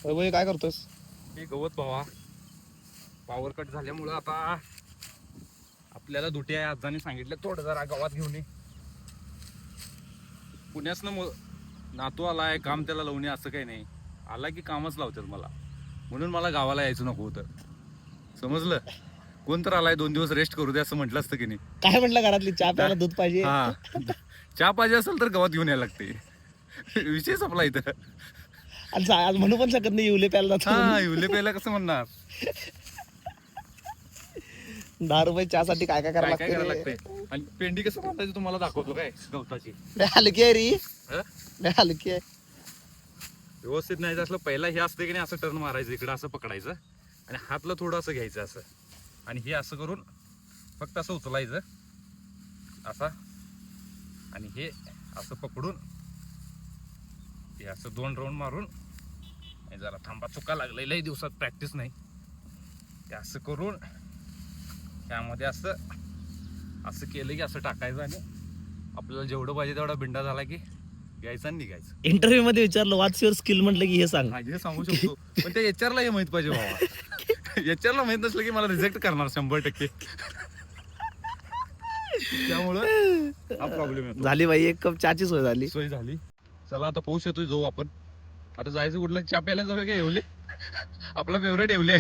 वैभव काय करतोस? हे गवत भावा पॉवर कट झाल्यामुळं आता आपल्याला दुट्या आजाने सांगितलं थोडं जरा गावात घेऊन ये. पुण्यासनं नातू आलाय काम त्याला लावणे असं काही नाही. आला की कामच लावतात मला, म्हणून मला गावाला यायचं नको होतं. समजलं? कोण तर आलाय 2 दिवस रेस्ट करू दे असं म्हटलं असतं की नाही. काय म्हटलं घरातली चहा प्यायला दूध पाहिजे? हा, चहा पाहिजे असेल तर गावात घेऊन यायला लागते. विषय संपला इथं. आणि आज म्हणू पण शकत नाही इवले प्यायला जातो हा, म्हणून. इवले पहिला कसं म्हणणार. 10 रुपये चहासाठी काय काय काय काय करायला करायला लागतंय. लागते? आणि पेंडी कसं बांधायचं तुम्हाला दाखवतो काय गवताची. लय हलकी आहे री, हं? लय हलकी आहे. व्यवस्थित नाही असलं पहिला हे असतं की नाही असं टर्न मारायचं, इकडं असं पकडायचं आणि हातला थोडं असं घ्यायचं असं, आणि हे असं करून फक्त असं उचलायचं असा, आणि हे असं पकडून हे असं 2 राऊंड मारून. जरा थांबा, चुका लागले, लई दिवसात प्रॅक्टिस नाही. हे असं करून त्यामध्ये असं असं केलं की असं टाकायचं, आणि आपल्याला जेवढं पाहिजे तेवढा बिंडा झाला की घ्यायचा आणि निघायचं. इंटरव्ह्यू मध्ये विचारलं व्हॉट्स युअर स्किल म्हटलं की हे सांग. हे सांगू शकतो, पण ते HR ला हे माहित पाहिजे बाबा. HR ला माहित नसलं की मला रिजेक्ट करणार 100%. त्यामुळं हा प्रॉब्लेम येतो. झाली बाई, 1 कप चहाची सोय झाली. सोय झाली. चला आता पाऊस येतोय, जाऊ आपण. आता जायचं कुठलं, चहा प्यायला जाऊया का येवले? आपला फेवरेट येवले.